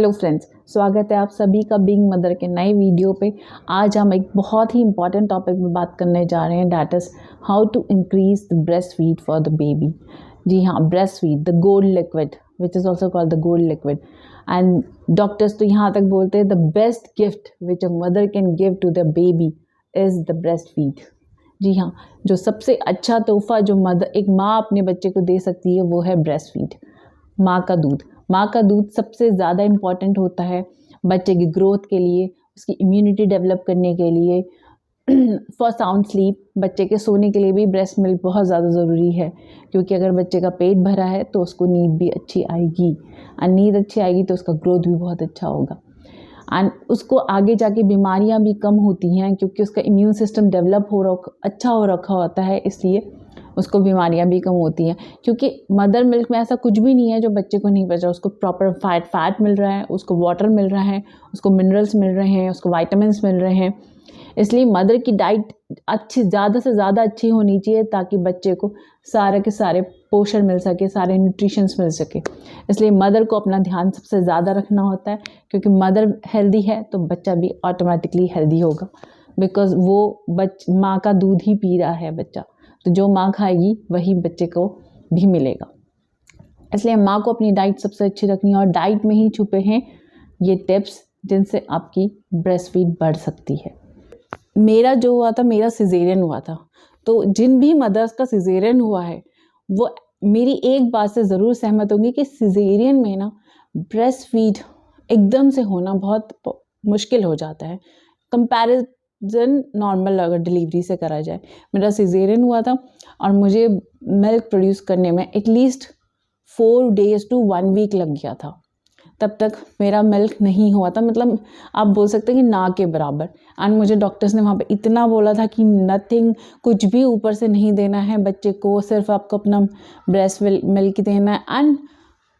Hello friends, स्वागत है आप सभी का बीइंग मदर के नए वीडियो पे। आज हम एक बहुत ही इंपॉर्टेंट टॉपिक पे बात करने जा रहे हैं, that is how to increase the breast feed for the baby. जी हाँ, breast feed, the gold liquid which is also called the gold liquid. And doctors तो यहाँ तक बोलते हैं the best gift which a mother can give to the baby is the breast feed. जी हाँ, जो सबसे अच्छा तोहफा जो एक माँ अपने बच्चे को दे सकती है वो है ब्रेस्ट फीड, माँ का दूध। माँ का दूध सबसे ज़्यादा इम्पॉर्टेंट होता है बच्चे की ग्रोथ के लिए, उसकी इम्यूनिटी डेवलप करने के लिए, फॉर साउंड स्लीप। बच्चे के सोने के लिए भी ब्रेस्ट मिल्क बहुत ज़्यादा ज़रूरी है, क्योंकि अगर बच्चे का पेट भरा है तो उसको नींद भी अच्छी आएगी, और नींद अच्छी आएगी तो उसका ग्रोथ भी बहुत अच्छा होगा, एंड उसको आगे जाके बीमारियां भी कम होती हैं, क्योंकि उसका इम्यून सिस्टम डेवलप अच्छा हो रखा होता है, इसलिए उसको बीमारियां भी कम होती हैं। क्योंकि मदर मिल्क में ऐसा कुछ भी नहीं है जो बच्चे को नहीं बचा, उसको प्रॉपर फैट मिल रहा है, उसको वाटर मिल रहा है, उसको मिनरल्स मिल रहे हैं, उसको वाइटामिन्स मिल रहे हैं। इसलिए मदर की डाइट ज़्यादा से ज़्यादा अच्छी होनी चाहिए, ताकि बच्चे को सारे के सारे पोषण मिल सके, सारे न्यूट्रिशंस मिल सके। इसलिए मदर को अपना ध्यान सबसे ज़्यादा रखना होता है, क्योंकि मदर हेल्दी है तो बच्चा भी ऑटोमेटिकली हेल्दी होगा, बिकॉज वो माँ का दूध ही पी रहा है बच्चा, तो जो माँ खाएगी वही बच्चे को भी मिलेगा। इसलिए माँ को अपनी डाइट सबसे अच्छी रखनी है, और डाइट में ही छुपे हैं ये टिप्स जिनसे आपकी ब्रेस्ट फीड बढ़ सकती है। मेरा जो हुआ था, मेरा सिजेरियन हुआ था, तो जिन भी मदर्स का सिजेरियन हुआ है वो मेरी एक बात से ज़रूर सहमत होंगी कि सिजेरियन में ना ब्रेस्ट फीड एकदम से होना बहुत मुश्किल हो जाता है, कंपैरिजन नॉर्मल अगर डिलीवरी से करा जाए। मेरा सिजेरियन हुआ था और मुझे मिल्क प्रोड्यूस करने में एटलीस्ट 4 days to 1 week लग गया था। तब तक मेरा मिल्क नहीं हुआ था, मतलब आप बोल सकते हैं कि ना के बराबर। एंड मुझे डॉक्टर्स ने वहाँ पे इतना बोला था कि नथिंग, कुछ भी ऊपर से नहीं देना है बच्चे को, सिर्फ आपको अपना ब्रेस्ट मिल्क देना है। And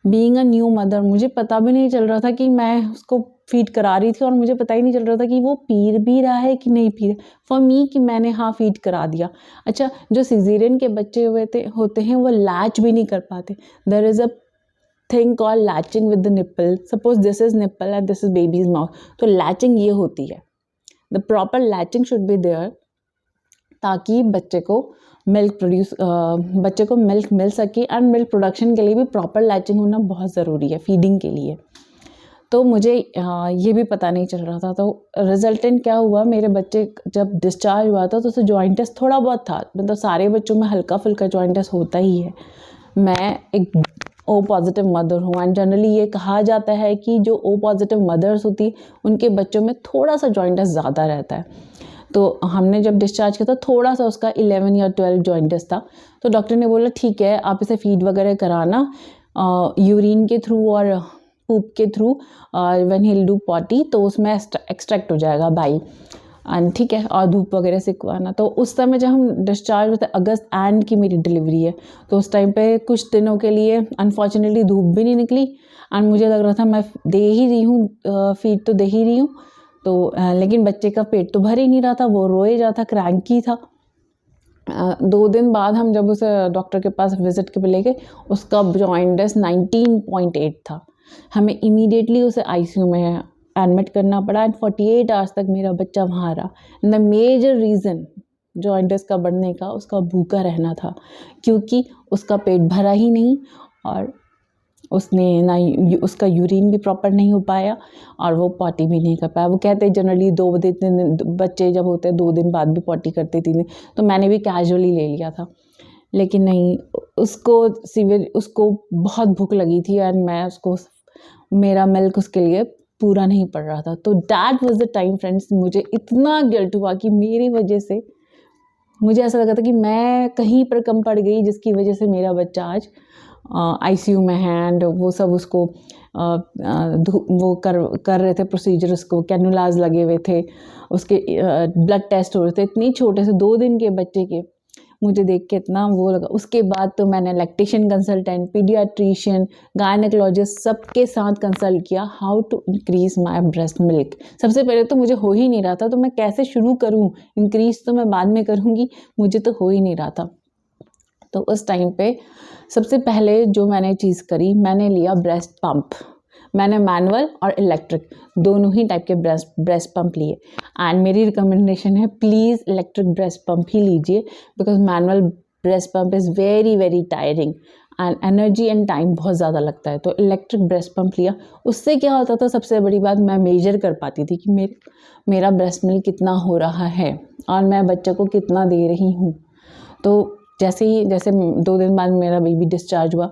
being a new mother, मुझे पता भी नहीं चल रहा था कि मैं उसको फीड करा रही थी, और मुझे पता ही नहीं चल रहा था कि वो पी भी रहा है कि नहीं पी रहा। फॉर मी कि मैंने हाँ फीड करा दिया। अच्छा, जो सिजेरियन के बच्चे होते हैं वो लैच भी नहीं कर पाते। There is a thing called latching with the nipple. Suppose this is nipple and this is baby's mouth, तो लैचिंग ये होती है, the proper latching should be there, ताकि बच्चे को मिल्क मिल सके। एंड मिल्क प्रोडक्शन के लिए भी प्रॉपर लैचिंग होना बहुत ज़रूरी है फीडिंग के लिए। तो मुझे ये भी पता नहीं चल रहा था, तो रिजल्टेंट क्या हुआ, मेरे बच्चे जब डिस्चार्ज हुआ था तो उसे जॉइंट टेस्ट थोड़ा बहुत था, मतलब सारे बच्चों में हल्का फुल्का जॉइंट टेस्ट होता ही है। मैं एक ओ पॉजिटिव मदर हूँ, एंड जनरली ये कहा जाता है कि जो ओ पॉजिटिव मदर्स होती उनके बच्चों में थोड़ा सा जॉइंट टेस्ट ज़्यादा रहता है। तो हमने जब डिस्चार्ज किया था थोड़ा सा उसका 11 या 12 जॉइंट टेस्ट था। तो डॉक्टर ने बोला ठीक है, आप इसे फीड वगैरह कराना यूरिन के थ्रू और पूप के through, when he will do potty, तो उसमें एक्सट्रैक्ट हो जाएगा बाइल, एंड ठीक है, और धूप वगैरह सिकवाना। तो उस समय जब हम डिस्चार्ज होते, अगस्त एंड की मेरी डिलीवरी है, तो उस टाइम पे कुछ दिनों के लिए अनफॉर्चुनेटली धूप भी नहीं निकली, एंड मुझे लग रहा था मैं दे ही रही हूँ, फीड तो दे ही रही हूँ, तो लेकिन बच्चे का पेट तो भर ही नहीं रहा था, वो रोए जा था, क्रैंकी था। 2 दिन बाद हम जब उसे डॉक्टर के पास विजिट के पे ले गए, उसका जॉइंट टेस्ट 19.8 था। हमें इमीडिएटली उसे आईसीयू में एडमिट करना पड़ा, एंड 48 आवर्स तक मेरा बच्चा वहाँ रहा। The major reason joint test का बढ़ने का उसका भूखा रहना था, क्योंकि उसका पेट भरा ही नहीं, और उसने ना उसका यूरिन भी प्रॉपर नहीं हो पाया, और वो पॉटी भी नहीं कर पाया। वो कहते हैं जनरली 2 दिन बच्चे जब होते हैं 2 दिन बाद भी पॉटी करते 3 दिन, तो मैंने भी कैजुअली ले लिया था, लेकिन नहीं, उसको बहुत भूख लगी थी, एंड मेरा मिल्क उसके लिए पूरा नहीं पड़ रहा था। तो that was the time friends, मुझे इतना गिल्ट हुआ कि मेरी वजह से, मुझे ऐसा लगा था कि मैं कहीं पर कम पड़ गई, जिसकी वजह से मेरा बच्चा आज आईसीयू में है। एंड वो सब उसको वो कर रहे थे प्रोसीजर, उसको कैनुलाज लगे हुए थे, उसके ब्लड टेस्ट हो रहे थे, इतनी छोटे से 2 दिन के बच्चे के। मुझे देख के इतना वो लगा। उसके बाद तो मैंने लैक्टेशन कंसल्टेंट, पीडियाट्रिशियन, गायनेकोलॉजिस्ट सबके साथ कंसल्ट किया, how to increase my breast milk. सबसे पहले तो मुझे हो ही नहीं रहा था, तो मैं कैसे शुरू करूं, इंक्रीज तो मैं बाद में करूंगी, मुझे तो हो ही नहीं रहा था। तो उस टाइम पे सबसे पहले जो मैंने चीज़ करी, मैंने लिया ब्रेस्ट पंप। मैंने मैनुअल और इलेक्ट्रिक दोनों ही टाइप के ब्रेस्ट पंप लिए एंड मेरी रिकमेंडेशन है प्लीज़ इलेक्ट्रिक ब्रेस्ट पंप ही लीजिए because manual breast pump is very very tiring and energy and time बहुत ज़्यादा लगता है। तो इलेक्ट्रिक ब्रेस्ट पंप लिया, उससे क्या होता था, सबसे बड़ी बात मैं मेजर कर पाती थी कि मेरा ब्रेस्ट मिल्क कितना हो रहा है और मैं बच्चे को कितना दे रही हूँ। तो जैसे 2 दिन बाद मेरा बेबी डिस्चार्ज हुआ,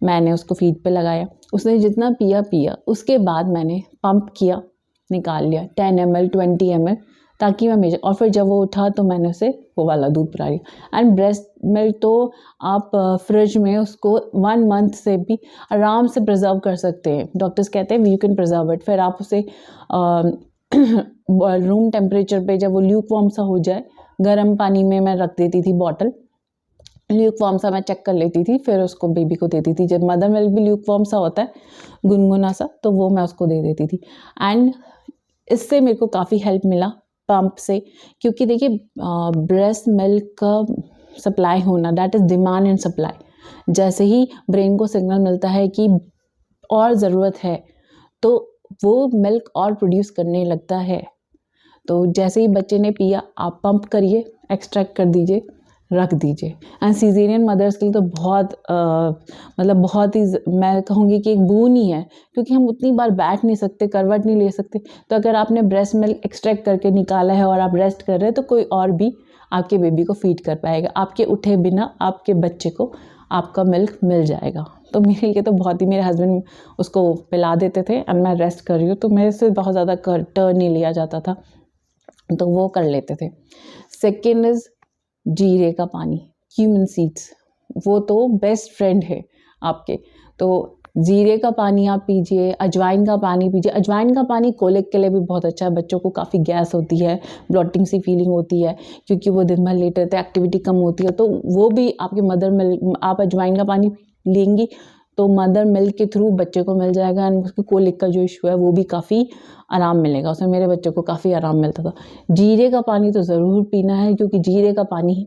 मैंने उसको फीड पे लगाया, उसने जितना पिया उसके बाद मैंने पंप किया, निकाल लिया 10 ml 20 ml ताकि मैं मेजर, और फिर जब वो उठा तो मैंने उसे वो वाला दूध पिला दिया। एंड ब्रेस्ट मिल्क तो आप फ्रिज में उसको 1 मंथ से भी आराम से प्रिजर्व कर सकते हैं। डॉक्टर्स कहते हैं यू कैन प्रिजर्व इट। फिर आप उसे रूम टेम्परेचर पे जब वो ल्यूक वार्म सा हो जाए, गर्म पानी में मैं रख देती थी बॉटल, ल्यूक वार्म सा मैं चेक कर लेती थी, फिर उसको बेबी को देती थी। जब मदर मिल्क भी ल्यूक वार्म सा होता है, गुनगुना सा, तो वो मैं उसको दे देती थी। एंड इससे मेरे को काफ़ी हेल्प मिला पंप से, क्योंकि देखिए ब्रेस्ट मिल्क का सप्लाई होना, that is demand and supply. जैसे ही ब्रेन को सिग्नल मिलता है कि और ज़रूरत है तो वो मिल्क और प्रोड्यूस करने लगता है। तो जैसे ही बच्चे ने पिया, आप पंप करिए, एक्सट्रैक्ट कर दीजिए, रख दीजिए। एंड सीज़ेरियन मदर्स के लिए तो बहुत ही मैं कहूँगी कि एक बोन ही है, क्योंकि हम उतनी बार बैठ नहीं सकते, करवट नहीं ले सकते। तो अगर आपने ब्रेस्ट मिल्क एक्सट्रैक्ट करके निकाला है और आप रेस्ट कर रहे हैं, तो कोई और भी आपके बेबी को फीड कर पाएगा। आपके उठे बिना आपके बच्चे को आपका मिल्क मिल जाएगा। तो मेरे लिए तो बहुत ही, मेरे हस्बैंड उसको पिला देते थे एंड मैं रेस्ट कर रही हूँ, तो मेरे से बहुत ज़्यादा टर्न नहीं लिया जाता था, तो वो कर लेते थे। सेकेंड इज़ जीरे का पानी, क्यूमिन सीड्स, वो तो बेस्ट फ्रेंड है आपके। तो जीरे का पानी आप पीजिए, अजवाइन का पानी पीजिए। अजवाइन का पानी कोलिक के लिए भी बहुत अच्छा है। बच्चों को काफ़ी गैस होती है, ब्लोटिंग सी फीलिंग होती है, क्योंकि वो दिन भर लेटे रहते हैं, एक्टिविटी कम होती है, तो वो भी आपके मदर मिल्क, आप अजवाइन का पानी लेंगी तो मदर मिल्क के थ्रू बच्चे को मिल जाएगा एंड उसके कोलिक का जो इशू है वो भी काफ़ी आराम मिलेगा। उसमें मेरे बच्चे को काफ़ी आराम मिलता था। जीरे का पानी तो ज़रूर पीना है, क्योंकि जीरे का पानी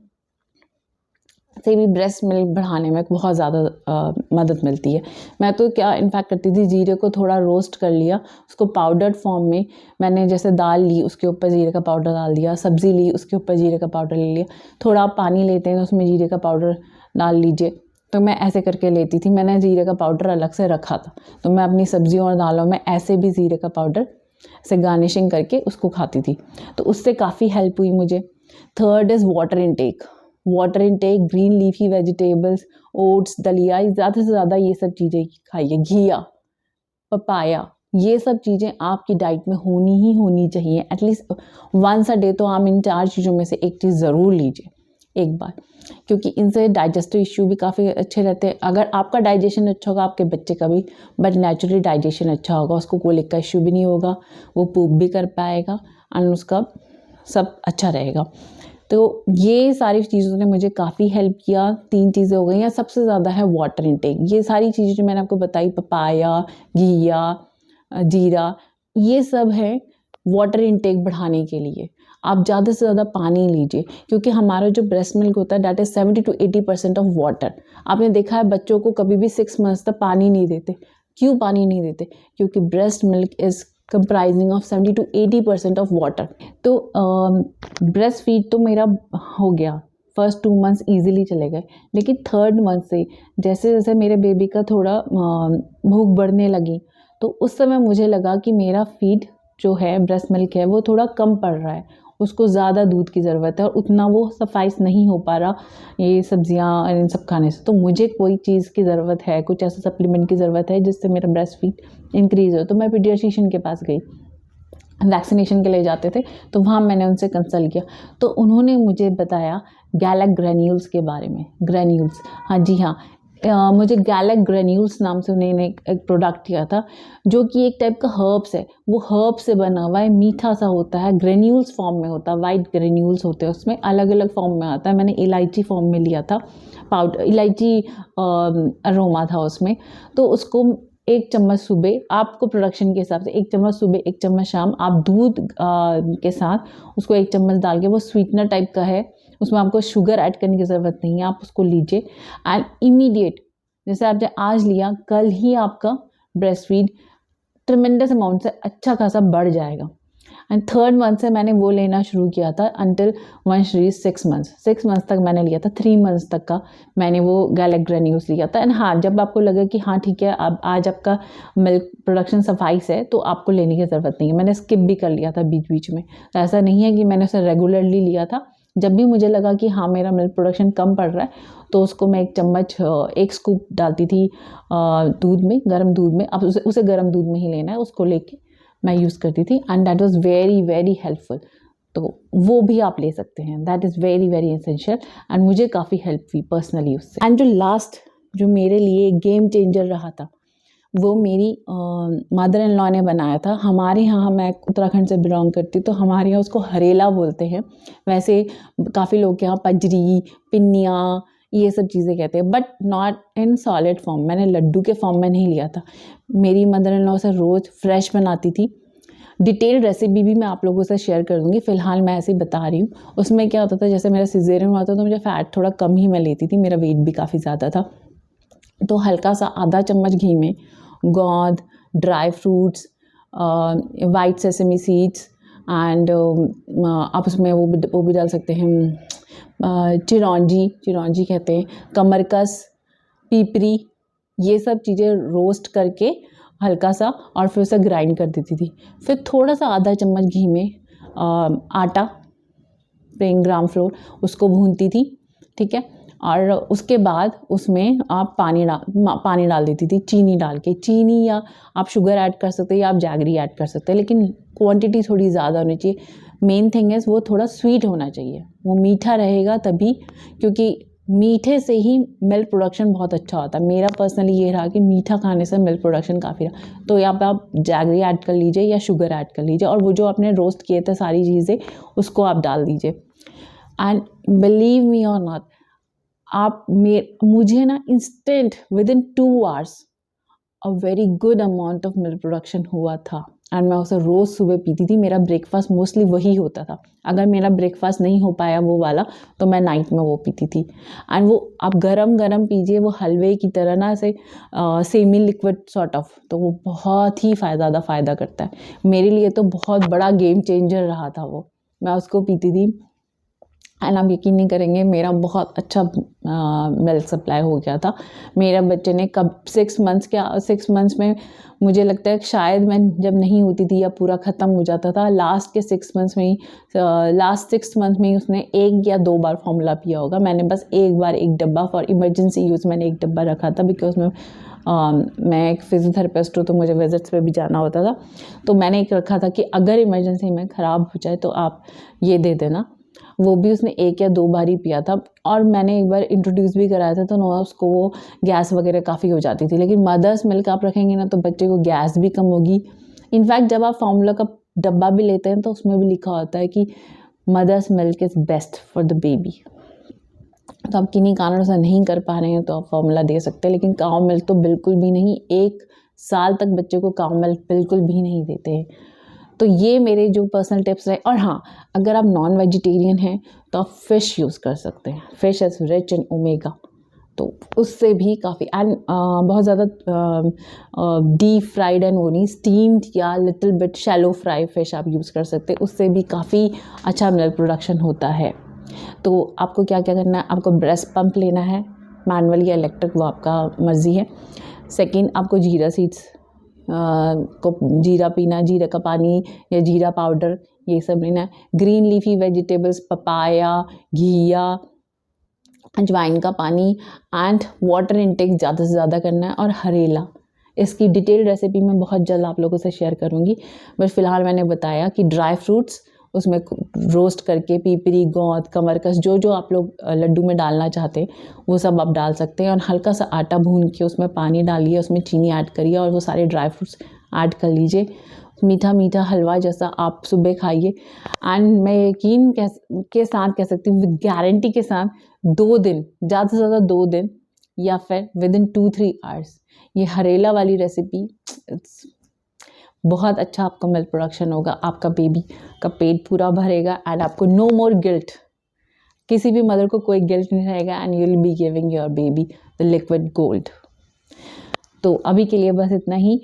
से भी ब्रेस्ट मिल्क बढ़ाने में बहुत ज़्यादा मदद मिलती है। मैं तो क्या इनफैक्ट करती थी, जीरे को थोड़ा रोस्ट कर लिया, उसको पाउडर्ड फॉर्म में मैंने, जैसे दाल ली उसके ऊपर जीरे का पाउडर डाल दिया, सब्ज़ी ली उसके ऊपर जीरे का पाउडर ले लिया, थोड़ा आप पानी लेते हैं तो उसमें जीरे का पाउडर डाल लीजिए। तो मैं ऐसे करके लेती थी। मैंने जीरे का पाउडर अलग से रखा था, तो मैं अपनी सब्जियों और दालों में ऐसे भी जीरे का पाउडर से गार्निशिंग करके उसको खाती थी, तो उससे काफ़ी हेल्प हुई मुझे। Third is water intake. Water intake, green leafy vegetables, oats, दलिया, ज़्यादा से ज़्यादा ये सब चीज़ें खाइए। घिया, पपाया, ये सब चीज़ें आपकी डाइट में होनी चाहिए। एटलीस्ट वंस अ डे तो आप इन 4 चीज़ों में से एक चीज़ ज़रूर लीजिए एक बार, क्योंकि इनसे डाइजेस्टिव इश्यू भी काफ़ी अच्छे रहते हैं। अगर आपका डाइजेशन अच्छा होगा, आपके बच्चे का भी, बट नेचुरली डाइजेशन अच्छा होगा, उसको कोलिक का इश्यू भी नहीं होगा, वो पूप भी कर पाएगा एंड उसका सब अच्छा रहेगा। तो ये सारी चीज़ों ने मुझे काफ़ी हेल्प किया। 3 चीज़ें हो गई हैं, सबसे ज़्यादा है वाटर इनटेक। ये सारी चीज़ें जो मैंने आपको बताई, पपाया, घिया, जीरा, ये सब है वाटर इनटेक बढ़ाने के लिए। आप ज़्यादा से ज़्यादा पानी लीजिए, क्योंकि हमारा जो ब्रेस्ट मिल्क होता है that is 70 to 80% of water. आपने देखा है बच्चों को कभी भी 6 मंथ्स तक पानी नहीं देते। क्यों पानी नहीं देते? क्योंकि breast milk is comprising of 70 to 80% of water. तो ब्रेस्ट फीड तो मेरा हो गया, फर्स्ट 2 मंथ्स ईजिली चले गए, लेकिन 3rd मंथ से जैसे जैसे मेरे बेबी का थोड़ा भूख बढ़ने लगी, तो उस समय मुझे लगा कि मेरा फीड जो है, ब्रेस्ट मिल्क है, वो थोड़ा कम पड़ रहा है, उसको ज़्यादा दूध की ज़रूरत है और उतना वो सफाइस नहीं हो पा रहा ये सब्जियां इन सब खाने से। तो मुझे कोई चीज़ की ज़रूरत है, कुछ ऐसा सप्लीमेंट की ज़रूरत है जिससे मेरा ब्रेस्ट फीड इंक्रीज़ हो। तो मैं पीडियाट्रिशियन के पास गई, वैक्सीनेशन के लिए जाते थे, तो वहाँ मैंने उनसे कंसल्ट किया, तो उन्होंने मुझे बताया गैलेक ग्रेन्यूल्स के बारे में। ग्रेन्यूल्स, हाँ जी हाँ, मुझे गैलेक ग्रेन्यूल्स नाम से उन्होंने एक प्रोडक्ट दिया था, जो कि एक टाइप का हर्ब्स है। वो हर्ब से बना हुआ है, मीठा सा होता है, ग्रेन्यूल्स फॉर्म में होता है, वाइट ग्रेन्यूल्स होते हैं उसमें, अलग अलग फॉर्म में आता है। मैंने इलायची फॉर्म में लिया था, पाउडर इलायची अरोमा था उसमें। तो उसको 1 चम्मच सुबह, आपको प्रोडक्शन के हिसाब से 1 चम्मच सुबह, 1 चम्मच शाम, आप दूध के साथ उसको 1 चम्मच डाल के, वो स्वीटनर टाइप का है, उसमें आपको शुगर ऐड करने की ज़रूरत नहीं है, आप उसको लीजिए एंड इमीडिएट, जैसे आपने आज लिया, कल ही आपका ब्रेस्ट फीड ट्रिमेंडस अमाउंट से अच्छा खासा बढ़ जाएगा। एंड 3rd मंथ से मैंने वो लेना शुरू किया था until once reach 6 months. 6 months तक मैंने लिया था, 3 मंथ्स तक का मैंने वो गैलेक ग्रेन्यूल्स लिया था। एंड हाँ, जब आपको लगे कि हाँ ठीक है, अब आज आपका मिल्क प्रोडक्शन सफाइस है, तो आपको लेने की ज़रूरत नहीं है। मैंने स्किप भी कर लिया था बीच बीच में, तो ऐसा नहीं है कि मैंने उसे रेगुलरली लिया था। जब भी मुझे लगा कि हाँ मेरा मिल्क प्रोडक्शन कम पड़ रहा है, तो उसको मैं 1 चम्मच 1 स्कूप डालती थी दूध में, गर्म दूध में। अब उसे गर्म दूध में ही लेना है, उसको लेके मैं यूज़ करती थी and that was very very helpful. तो वो भी आप ले सकते हैं, that is very very essential and मुझे काफ़ी हेल्प हुई पर्सनली उससे। एंड जो लास्ट जो मेरे लिए गेम चेंजर रहा था, वो मेरी मदर इन लॉ ने बनाया था। हमारे यहाँ, मैं उत्तराखंड से बिलोंग करती, तो हमारे यहाँ उसको हरेला बोलते हैं। वैसे काफ़ी लोग के यहाँ पजरी, पिन्नियाँ, ये सब चीज़ें कहते हैं, but not in solid form. मैंने लड्डू के फॉर्म में नहीं लिया था। मेरी मदर इन लॉ से रोज़ फ्रेश बनाती थी। डिटेल्ड रेसिपी भी मैं आप लोगों से शेयर कर दूँगी, फ़िलहाल मैं ऐसे ही बता रही हूँ। उसमें क्या होता था, जैसे मेरा सिज़ेरियन हुआ था तो मुझे फ़ैट थोड़ा कम ही मैं लेती थी, मेरा वेट भी काफ़ी ज़्यादा था। तो हल्का सा आधा चम्मच घी में गोंद, dry fruits, white sesame seeds and आप उसमें वो भी डाल सकते हैं, चिरौंजी कहते हैं, कमरकस, पीपरी, ये सब चीज़ें रोस्ट करके हल्का सा, और फिर उसे ग्राइंड कर देती थी। फिर थोड़ा सा आधा चम्मच घी में आटा, प्लेन ग्राम फ्लोर, उसको भूनती थी, ठीक है। और उसके बाद उसमें आप पानी डाल देती थी, चीनी डाल के। चीनी या आप शुगर ऐड कर सकते हैं या आप जैगरी ऐड कर सकते हैं, लेकिन क्वांटिटी थोड़ी ज़्यादा होनी चाहिए। मेन थिंग है वो थोड़ा स्वीट होना चाहिए, वो मीठा रहेगा तभी, क्योंकि मीठे से ही मिल्क प्रोडक्शन बहुत अच्छा होता है। मेरा पर्सनली ये रहा कि मीठा खाने से मिल्क प्रोडक्शन काफ़ी रहा। तो यहाँ पे आप जैगरी ऐड कर लीजिए या शुगर ऐड कर लीजिए, और वो जो आपने रोस्ट किए थे सारी चीज़ें, उसको आप डाल दीजिए। एंड बिलीव मी और नॉट, मुझे ना instant within 2 hours a very good amount of milk production हुआ था। एंड मैं उसे रोज़ सुबह पीती थी। मेरा ब्रेकफास्ट मोस्टली वही होता था। अगर मेरा ब्रेकफास्ट नहीं हो पाया वो वाला, तो मैं नाइट में वो पीती थी। एंड वो आप गरम गरम पीजिए, वो हलवे की तरह ना, ऐसे सेमी लिक्विड सॉर्ट ऑफ, तो वो बहुत ही ज़्यादा फ़ायदा करता है। मेरे लिए तो बहुत बड़ा गेम चेंजर रहा था वो। मैं उसको पीती थी एंड आप यकीन नहीं करेंगे, मेरा बहुत अच्छा मिल्क सप्लाई हो गया था। मेरे बच्चे ने कब 6 मंथ्स में, मुझे लगता है शायद मैं जब नहीं होती थी या पूरा ख़त्म हो जाता था, लास्ट 6 मंथ में ही उसने 1 या 2 बार फॉर्मूला पिया होगा। मैंने बस 1 बार 1 डब्बा फॉर इमरजेंसी यूज़ मैंने 1 डब्बा रखा था, बिकॉज मैं एक फिजियोथेरेपिस्ट हूँ, तो मुझे विजिट्स पे भी जाना होता था। तो मैंने एक रखा था कि अगर इमरजेंसी में ख़राब हो जाए तो आप ये दे देना। वो भी उसने 1 या 2 बार ही पिया था, और मैंने एक बार इंट्रोड्यूस भी कराया था, तो ना उसको वो गैस वगैरह काफ़ी हो जाती थी। लेकिन मदर्स मिल्क आप रखेंगे ना, तो बच्चे को गैस भी कम होगी। इनफैक्ट जब आप फार्मूला का डब्बा भी लेते हैं, तो उसमें भी लिखा होता है कि mother's milk is best for the baby. तो आप किन्हीं कारणों से नहीं कर पा रहे हैं तो आप फार्मूला दे सकते हैं, लेकिन काऊ मिल्क तो बिल्कुल भी नहीं। 1 साल तक बच्चे को काऊ मिल्क बिल्कुल भी नहीं देते हैं। तो ये मेरे जो पर्सनल टिप्स रहे। और हाँ, अगर आप नॉन वेजिटेरियन हैं तो आप फ़िश यूज़ कर सकते हैं। Fish is rich in omega, तो उससे भी काफ़ी, एंड बहुत ज़्यादा डीप फ्राइड एंड वो नहीं, स्टीम्ड या little bit shallow fry fish आप यूज़ कर सकते हैं। उससे भी काफ़ी अच्छा मिल्क प्रोडक्शन होता है। तो आपको क्या क्या करना है, आपको ब्रेस्ट पंप लेना है, मैनुअल या इलेक्ट्रिक, वो आपका मर्ज़ी है। सेकंड, आपको जीरा सीड्स को जीरा पीना, जीरा का पानी या जीरा पाउडर, ये सब लेना है। ग्रीन लीफी वेजिटेबल्स, पपाया, घिया, अजवाइन का पानी, एंड वाटर इनटेक ज़्यादा से ज़्यादा करना है। और हरेला, इसकी डिटेल रेसिपी मैं बहुत जल्द आप लोगों से शेयर करूँगी, बट फ़िलहाल मैंने बताया कि ड्राई फ्रूट्स उसमें रोस्ट करके, पीपरी, गोंद, कमरकस, जो जो आप लोग लड्डू में डालना चाहते हैं वो सब आप डाल सकते हैं। और हल्का सा आटा भून के उसमें पानी डालिए, उसमें चीनी ऐड करिए और वो सारे ड्राई फ्रूट्स ऐड कर लीजिए। मीठा मीठा हलवा जैसा आप सुबह खाइए। एंड मैं यकीन के साथ कह सकती हूँ, विद गारंटी के साथ, 2 दिन, ज़्यादा से ज़्यादा 2 दिन या फिर विदिन 2-3 आवर्स, ये हरेला वाली रेसिपी बहुत अच्छा आपका मिल्क प्रोडक्शन होगा। आपका बेबी का पेट पूरा भरेगा एंड आपको नो मोर गिल्ट, किसी भी मदर को कोई गिल्ट नहीं रहेगा, and you will be giving your baby the liquid gold. तो अभी के लिए बस इतना ही।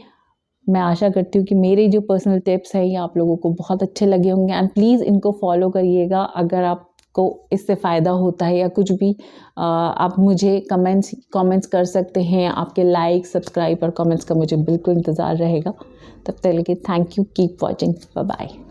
मैं आशा करती हूँ कि मेरे जो पर्सनल टिप्स हैं ये आप लोगों को बहुत अच्छे लगे होंगे एंड प्लीज़ इनको फॉलो करिएगा। अगर आपको इससे फ़ायदा होता है या कुछ भी आप मुझे कमेंट्स कर सकते हैं। आपके लाइक, सब्सक्राइब और कमेंट्स का मुझे बिल्कुल इंतज़ार रहेगा। तब तक के लिए thank you, keep watching, bye bye.